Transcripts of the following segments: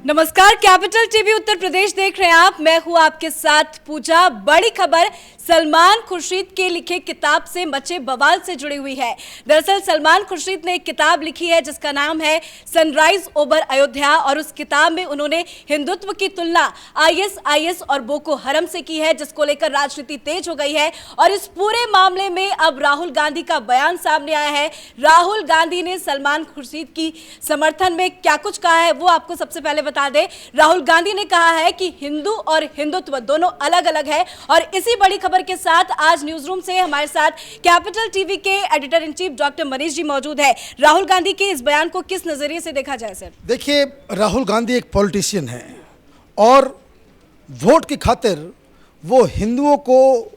नमस्कार, capital TV Uttar Pradesh देख रहे हैं आप। मैं हूं आपके साथ पूजा। बड़ी खबर सलमान खुर्शीद के लिखे किताब से मचे बवाल से जुड़ी हुई है। दरअसल सलमान खुर्शीद ने एक किताब लिखी है जिसका नाम है सनराइज ओवर अयोध्या, और उस किताब में उन्होंने हिंदुत्व की तुलना आईएसआईएस और बोको हरम से की है, जिसको लेकर राजनीति तेज हो गई है। और इस पूरे मामले में अब राहुल गांधी का बयान सामने आया है। राहुल गांधी ने सलमान खुर्शीद की समर्थन में क्या कुछ कहा है वो आपको सबसे पहले बता दें। राहुल गांधी ने कहा है कि हिंदू और हिंदुत्व दोनों अलग अलग है। और इसी बड़ी खबर के साथ आज न्यूज रूम से हमारे साथ कैपिटल टीवी के editor in chief doctor Manish ji मौजूद है। राहुल गांधी के इस बयान को किस नजरिए से देखा जाए सर? देखिए, राहुल गांधी एक पॉलिटिशियन है और वोट की खातिर वो हिंदुओं को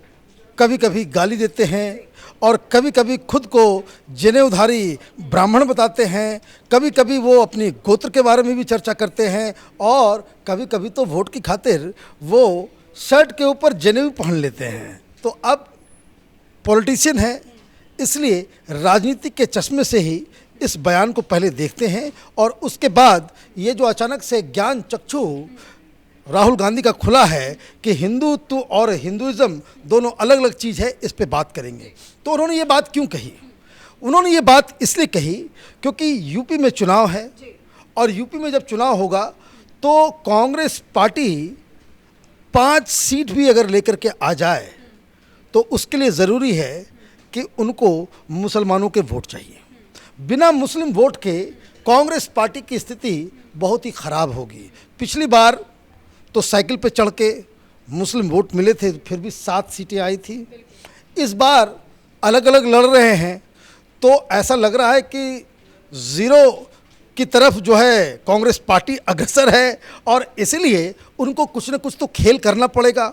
कभी कभी गाली देते हैं और कभी कभी खुद को जनेऊधारी ब्राह्मण बताते हैं, कभी कभी वो अपनी गोत्र के बारे में भी चर्चा करते हैं और कभी कभी तो वोट की खातिर वो शर्ट के ऊपर जनेऊ पहन लेते हैं। तो अब पॉलिटिशियन है, इसलिए राजनीति के चश्मे से ही इस बयान को पहले देखते हैं और उसके बाद ये जो अचानक से ज्ञान चक्षु राहुल गांधी का खुला है कि हिंदुत्व और हिंदुइज्म दोनों अलग अलग चीज़ है, इस पे बात करेंगे। तो उन्होंने ये बात क्यों कही? उन्होंने ये बात इसलिए कही क्योंकि यूपी में चुनाव है और यूपी में जब चुनाव होगा तो कांग्रेस पार्टी 5 सीट भी अगर लेकर के आ जाए तो उसके लिए ज़रूरी है कि उनको मुसलमानों के वोट चाहिए। बिना मुस्लिम वोट के कांग्रेस पार्टी की स्थिति बहुत ही ख़राब होगी। पिछली बार तो साइकिल पे चढ़ के मुस्लिम वोट मिले थे, फिर भी 7 सीटें आई थी। इस बार अलग अलग लड़ रहे हैं तो ऐसा लग रहा है कि ज़ीरो की तरफ जो है कांग्रेस पार्टी अग्रसर है और इसलिए उनको कुछ न कुछ तो खेल करना पड़ेगा।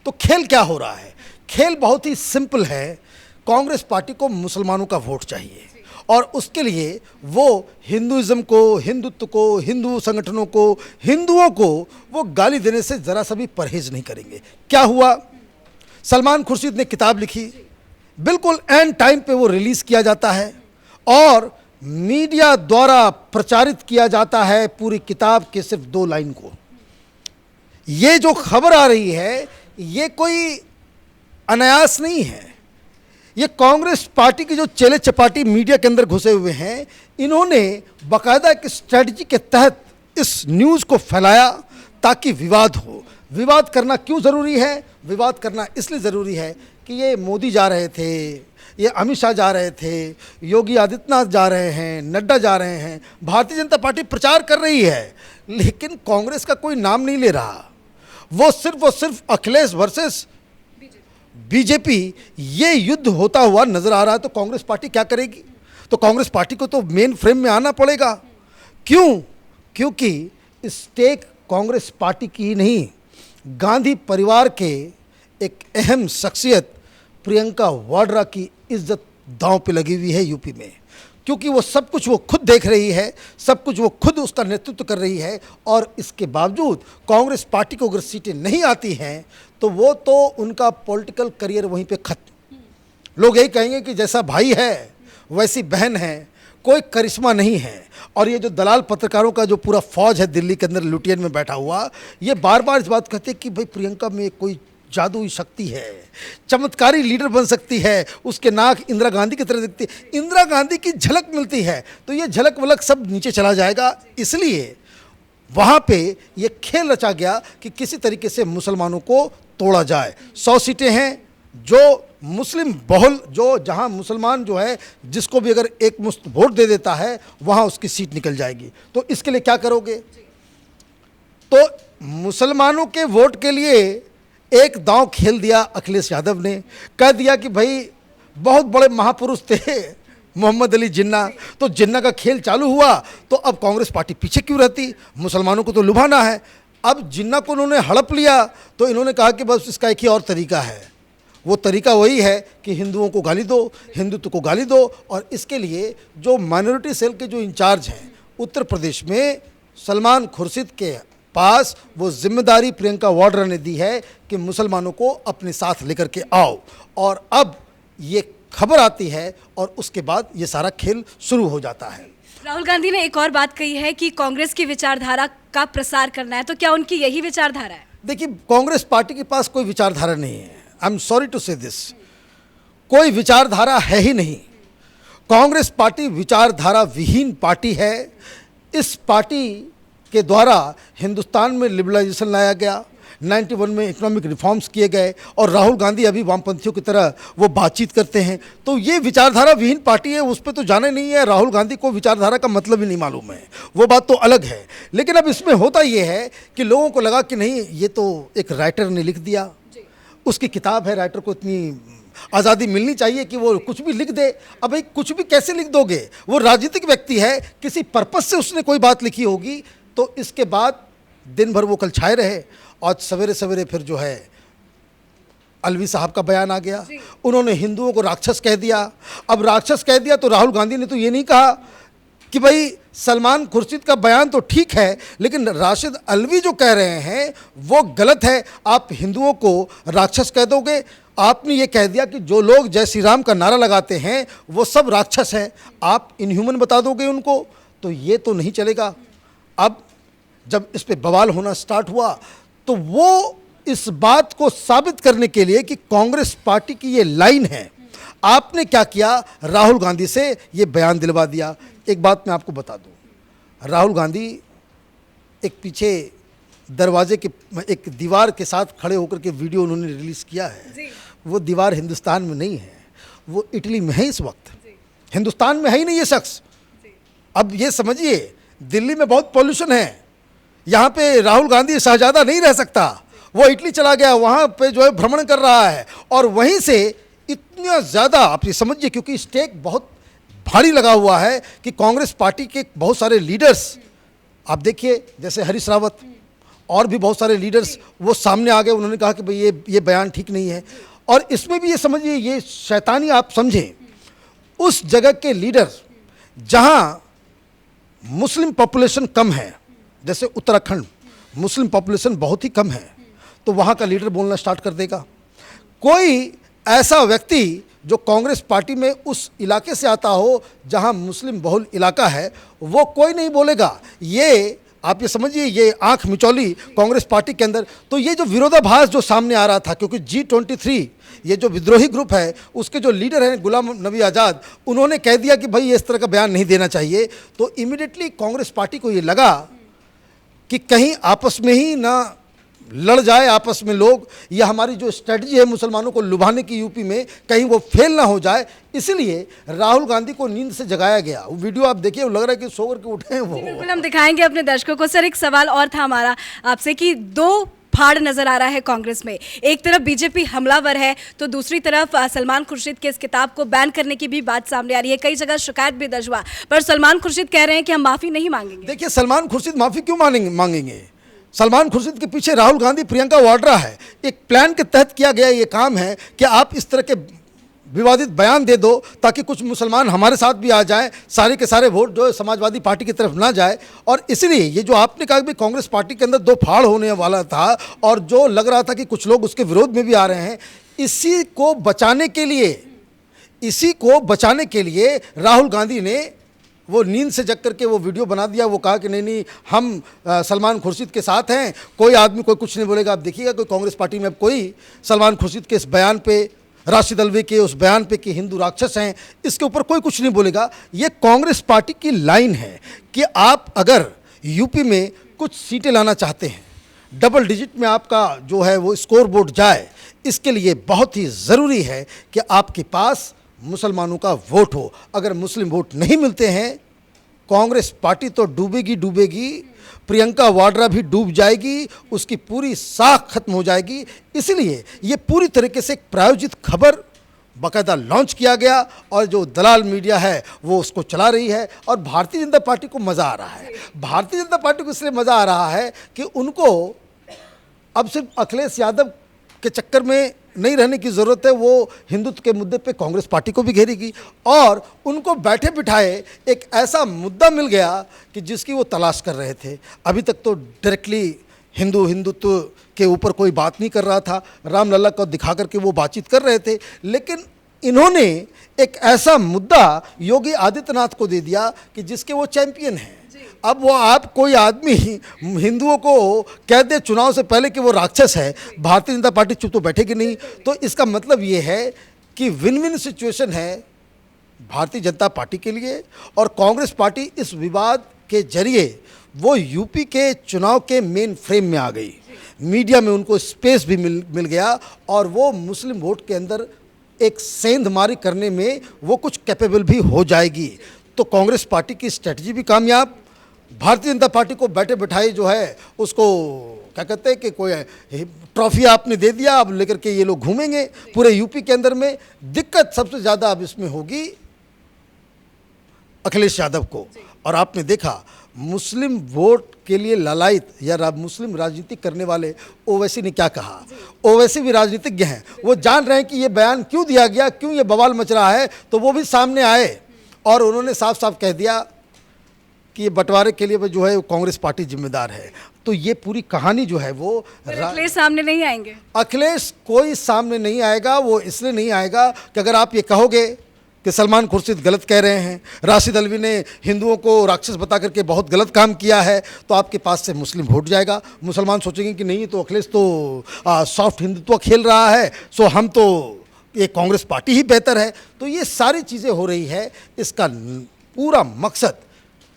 तो खेल क्या हो रहा है? खेल बहुत ही सिंपल है। कांग्रेस पार्टी को मुसलमानों का वोट चाहिए और उसके लिए वो हिंदुइज्म को, हिंदुत्व को, हिंदू संगठनों को, हिंदुओं को वो गाली देने से ज़रा सा भी परहेज नहीं करेंगे। क्या हुआ? सलमान खुर्शीद ने किताब लिखी, बिल्कुल एंड टाइम पे वो रिलीज़ किया जाता है और मीडिया द्वारा प्रचारित किया जाता है पूरी किताब के सिर्फ 2 लाइन को। ये जो खबर आ रही है ये कोई अनायास नहीं है। ये कांग्रेस पार्टी की जो चेले चपाटी मीडिया के अंदर घुसे हुए हैं, इन्होंने बाकायदा एक स्ट्रेटजी के तहत इस न्यूज़ को फैलाया ताकि विवाद हो। विवाद करना क्यों ज़रूरी है? विवाद करना इसलिए ज़रूरी है कि ये मोदी जा रहे थे, ये अमित शाह जा रहे थे, योगी आदित्यनाथ जा रहे हैं, नड्डा जा रहे हैं, भारतीय जनता पार्टी प्रचार कर रही है, लेकिन कांग्रेस का कोई नाम नहीं ले रहा। वो सिर्फ अखिलेश वर्सेस बीजेपी ये युद्ध होता हुआ नजर आ रहा है। तो कांग्रेस पार्टी क्या करेगी? तो कांग्रेस पार्टी को तो मेन फ्रेम में आना पड़ेगा। क्यों? क्योंकि स्टेक कांग्रेस पार्टी की ही नहीं, गांधी परिवार के एक अहम शख्सियत प्रियंका वाड्रा की इज्जत दांव पे लगी हुई है यूपी में, क्योंकि वो सब कुछ वो खुद देख रही है, सब कुछ वो खुद उसका नेतृत्व कर रही है। और इसके बावजूद कांग्रेस पार्टी को अगर सीटें नहीं आती हैं तो वो तो उनका पॉलिटिकल करियर वहीं पे खत्म। लोग यही कहेंगे कि जैसा भाई है वैसी बहन है, कोई करिश्मा नहीं है। और ये जो दलाल पत्रकारों का जो पूरा फौज है दिल्ली के अंदर लुटियन में बैठा हुआ, ये बार बार इस बात कहते हैं कि भाई प्रियंका में कोई जादुई शक्ति है, चमत्कारी लीडर बन सकती है, उसके नाक इंदिरा गांधी की तरह दिखती है, इंदिरा गांधी की झलक मिलती है तो ये झलक वलक सब नीचे चला जाएगा। इसलिए वहाँ पे ये खेल रचा गया कि किसी तरीके से मुसलमानों को तोड़ा जाए। 100 सीटें हैं जो मुस्लिम बहुल, जो जहाँ मुसलमान जो है जिसको भी अगर एक मुश्त वोट दे देता है वहाँ उसकी सीट निकल जाएगी। तो इसके लिए क्या करोगे? तो मुसलमानों के वोट के लिए एक दांव खेल दिया अखिलेश यादव ने। कह दिया कि भाई बहुत बड़े महापुरुष थे मोहम्मद अली जिन्ना, तो जिन्ना का खेल चालू हुआ तो अब कांग्रेस पार्टी पीछे क्यों रहती? मुसलमानों को तो लुभाना है। अब जिन्ना को उन्होंने हड़प लिया तो इन्होंने कहा कि बस इसका एक ही और तरीका है, वो तरीका वही है कि हिंदुओं को गाली दो, हिंदुत्व को गाली दो। और इसके लिए जो माइनॉरिटी सेल के जो इंचार्ज हैं उत्तर प्रदेश में, सलमान खुर्शीद के पास वो जिम्मेदारी प्रियंका वाड्रा ने दी है कि मुसलमानों को अपने साथ लेकर के आओ। और अब ये खबर आती है और उसके बाद ये सारा खेल शुरू हो जाता है। राहुल गांधी ने एक और बात कही है कि कांग्रेस की विचारधारा का प्रसार करना है, तो क्या उनकी यही विचारधारा है? देखिए, कांग्रेस पार्टी के पास कोई विचारधारा नहीं है। आई एम सॉरी टू से दिस, कोई विचारधारा है ही नहीं। कांग्रेस पार्टी विचारधारा विहीन पार्टी है। इस पार्टी के द्वारा हिंदुस्तान में लिबरलाइजेशन लाया गया, 91 में इकोनॉमिक रिफॉर्म्स किए गए, और राहुल गांधी अभी वामपंथियों की तरह वो बातचीत करते हैं। तो ये विचारधारा विहीन पार्टी है, उस पर तो जाने नहीं है। राहुल गांधी को विचारधारा का मतलब ही नहीं मालूम है, वो बात तो अलग है। लेकिन अब इसमें होता ये है कि लोगों को लगा कि नहीं, ये तो एक राइटर ने लिख दिया, उसकी किताब है, राइटर को इतनी आज़ादी मिलनी चाहिए कि वो कुछ भी लिख दे। अब भाई कुछ भी कैसे लिख दोगे? वो राजनीतिक व्यक्ति है, किसी पर्पज से उसने कोई बात लिखी होगी। तो इसके बाद दिन भर वो कल छाए रहे, और सवेरे सवेरे फिर जो है अलवी साहब का बयान आ गया। उन्होंने हिंदुओं को राक्षस कह दिया। अब राक्षस कह दिया तो राहुल गांधी ने तो ये नहीं कहा कि भाई सलमान खुर्शीद का बयान तो ठीक है, लेकिन राशिद अलवी जो कह रहे हैं वो गलत है। आप हिंदुओं को राक्षस कह दोगे? आपने ये कह दिया कि जो लोग जय श्री राम का नारा लगाते हैं वो सब राक्षस हैं, आप इनह्यूमन बता दोगे उनको? तो ये तो नहीं चलेगा। अब जब इस पे बवाल होना स्टार्ट हुआ तो वो इस बात को साबित करने के लिए कि कांग्रेस पार्टी की ये लाइन है, आपने क्या किया? राहुल गांधी से ये बयान दिलवा दिया। एक बात मैं आपको बता दूं, राहुल गांधी एक पीछे दरवाजे के एक दीवार के साथ खड़े होकर के वीडियो उन्होंने रिलीज़ किया है। वो दीवार हिंदुस्तान में नहीं है, वो इटली में है इस वक्त। हिंदुस्तान में है ही नहीं ये शख्स। अब ये समझिए, दिल्ली में बहुत पॉल्यूशन है, यहाँ पे राहुल गांधी शहजादा नहीं रह सकता। वो इटली चला गया, वहाँ पे जो है भ्रमण कर रहा है, और वहीं से इतना ज़्यादा आप ये समझिए, क्योंकि स्टेक बहुत भारी लगा हुआ है कि कांग्रेस पार्टी के बहुत सारे लीडर्स, आप देखिए जैसे हरीश रावत और भी बहुत सारे लीडर्स वो सामने आ गए। उन्होंने कहा कि भाई ये बयान ठीक नहीं है। और इसमें भी ये समझिए, ये शैतानी आप समझें, उस जगह के लीडर जहाँ मुस्लिम पॉपुलेशन कम है, जैसे उत्तराखंड मुस्लिम पॉपुलेशन बहुत ही कम है, तो वहाँ का लीडर बोलना स्टार्ट कर देगा। कोई ऐसा व्यक्ति जो कांग्रेस पार्टी में उस इलाके से आता हो जहाँ मुस्लिम बहुल इलाका है, वो कोई नहीं बोलेगा। ये आप ये समझिए, ये आंख मिचौली कांग्रेस पार्टी के अंदर। तो ये जो विरोधाभास जो सामने आ रहा था, क्योंकि G23 ये जो विद्रोही ग्रुप है उसके जो लीडर हैं गुलाम नबी आज़ाद, उन्होंने कह दिया कि भाई ये इस तरह का बयान नहीं देना चाहिए। तो इमीडिएटली कांग्रेस पार्टी को ये लगा कि कहीं आपस में ही ना लड़ जाए आपस में लोग, या हमारी जो स्ट्रेटजी है मुसलमानों को लुभाने की यूपी में, कहीं वो फेल ना हो जाए। इसलिए राहुल गांधी को नींद से जगाया गया। वो वीडियो आप देखिए, वो लग रहा है कि सो करके उठे हैं वो। बिल्कुल, हम दिखाएंगे अपने दर्शकों को। सर, एक सवाल और था हमारा आपसे कि दो फाड़ नजर आ रहा है कांग्रेस में। एक तरफ बीजेपी हमलावर है, तो दूसरी तरफ सलमान खुर्शीद के इस किताब को बैन करने की भी बात सामने आ रही है। कई जगह शिकायत भी दर्ज हुआ, पर सलमान खुर्शीद कह रहे हैं कि हम माफी नहीं मांगेंगे। देखिए, सलमान खुर्शीद माफी क्यों मांगेंगे? सलमान खुर्शीद के पीछे राहुल गांधी, प्रियंका वाड्रा है। एक प्लान के तहत किया गया ये काम है कि आप इस तरह के विवादित बयान दे दो ताकि कुछ मुसलमान हमारे साथ भी आ जाएं, सारे के सारे वोट जो है समाजवादी पार्टी की तरफ ना जाए। और इसलिए ये जो आपने कहा कि कांग्रेस पार्टी के अंदर दो फाड़ होने वाला था, और जो लग रहा था कि कुछ लोग उसके विरोध में भी आ रहे हैं, इसी को बचाने के लिए राहुल गांधी ने वो नींद से जग करके वो वीडियो बना दिया। वो कहा कि नहीं, हम सलमान खुर्शीद के साथ हैं, कोई आदमी कोई कुछ नहीं बोलेगा। आप देखिएगा कोई कांग्रेस पार्टी में अब कोई सलमान खुर्शीद के इस बयान पे, राशिद अलवी के उस बयान पे कि हिंदू राक्षस हैं, इसके ऊपर कोई कुछ नहीं बोलेगा। ये कांग्रेस पार्टी की लाइन है कि आप अगर यूपी में कुछ सीटें लाना चाहते हैं, डबल डिजिट में आपका जो है वो स्कोर बोर्ड जाए, इसके लिए बहुत ही ज़रूरी है कि आपके पास मुसलमानों का वोट हो। अगर मुस्लिम वोट नहीं मिलते हैं, कांग्रेस पार्टी तो डूबेगी, प्रियंका वाड्रा भी डूब जाएगी, उसकी पूरी साख खत्म हो जाएगी। इसलिए ये पूरी तरीके से एक प्रायोजित खबर बाकायदा लॉन्च किया गया, और जो दलाल मीडिया है वो उसको चला रही है। और भारतीय जनता पार्टी को मज़ा आ रहा है। भारतीय जनता पार्टी को इसलिए मज़ा आ रहा है कि उनको अब सिर्फ अखिलेश यादव के चक्कर में नहीं रहने की ज़रूरत है। वो हिंदुत्व के मुद्दे पे कांग्रेस पार्टी को भी घेरेगी, और उनको बैठे बिठाए एक ऐसा मुद्दा मिल गया कि जिसकी वो तलाश कर रहे थे। अभी तक तो डायरेक्टली हिंदुत्व के ऊपर कोई बात नहीं कर रहा था, रामलला को दिखा करके वो बातचीत कर रहे थे। लेकिन इन्होंने एक ऐसा मुद्दा योगी आदित्यनाथ को दे दिया कि जिसके वो चैंपियन हैं। अब वो आप कोई आदमी हिंदुओं को कह दे चुनाव से पहले कि वो राक्षस है, भारतीय जनता पार्टी चुप तो बैठेगी नहीं। तो इसका मतलब ये है कि विन विन सिचुएशन है भारतीय जनता पार्टी के लिए, और कांग्रेस पार्टी इस विवाद के जरिए वो यूपी के चुनाव के मेन फ्रेम में आ गई। मीडिया में उनको स्पेस भी मिल गया, और वो मुस्लिम वोट के अंदर एक सेंधमारी करने में वो कुछ कैपेबल भी हो जाएगी। तो कांग्रेस पार्टी की स्ट्रेटजी भी कामयाब, भारतीय जनता पार्टी को बैठे बिठाए जो है उसको क्या कहते हैं कि कोई ट्रॉफी आपने दे दिया, अब लेकर के ये लोग घूमेंगे पूरे यूपी के अंदर में। दिक्कत सबसे ज़्यादा अब इसमें होगी अखिलेश यादव को। और आपने देखा मुस्लिम वोट के लिए लालायित या मुस्लिम राजनीति करने वाले ओवैसी ने क्या कहा। ओवैसी भी राजनीतिज्ञ हैं, वो जान रहे हैं कि ये बयान क्यों दिया गया, क्यों ये बवाल मच रहा है, तो वो भी सामने आए और उन्होंने साफ साफ कह दिया कि ये बंटवारे के लिए जो है कांग्रेस पार्टी जिम्मेदार है। तो ये पूरी कहानी जो है वो अखिलेश सामने नहीं आएंगे। अखिलेश कोई सामने नहीं आएगा। वो इसलिए नहीं आएगा कि अगर आप ये कहोगे कि सलमान खुर्शीद गलत कह रहे हैं, राशिद अल्वी ने हिंदुओं को राक्षस बता करके बहुत गलत काम किया है, तो आपके पास से मुस्लिम वोट जाएगा। मुसलमान सोचेंगे कि नहीं तो अखिलेश तो सॉफ्ट हिंदुत्व खेल रहा है, सो हम तो ये कांग्रेस पार्टी ही बेहतर है। तो ये सारी चीज़ें हो रही है। इसका पूरा मकसद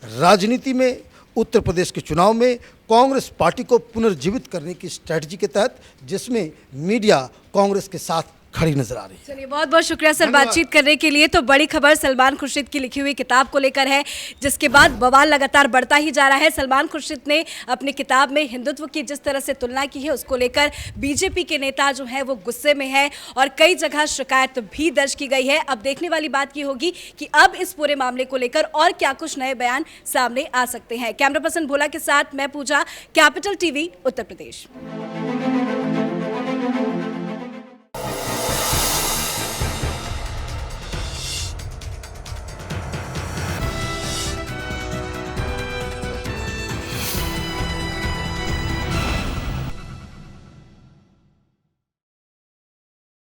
राजनीति में, उत्तर प्रदेश के चुनाव में कांग्रेस पार्टी को पुनर्जीवित करने की स्ट्रेटजी के तहत, जिसमें मीडिया कांग्रेस के साथ खड़ी नजर आ रही है। चलिए, बहुत बहुत शुक्रिया सर बातचीत करने के लिए। तो बड़ी खबर सलमान खुर्शीद की लिखी हुई किताब को लेकर है, जिसके बाद बवाल लगातार बढ़ता ही जा रहा है। सलमान खुर्शीद ने अपनी किताब में हिंदुत्व की जिस तरह से तुलना की है, उसको लेकर बीजेपी के नेता जो है वो गुस्से में है और कई जगह शिकायत भी दर्ज की गई है। अब देखने वाली बात ये होगी कि अब इस पूरे मामले को लेकर और क्या कुछ नए बयान सामने आ सकते हैं। कैमरा पर्सन भोला के साथ मैं पूजा, कैपिटल टीवी उत्तर प्रदेश।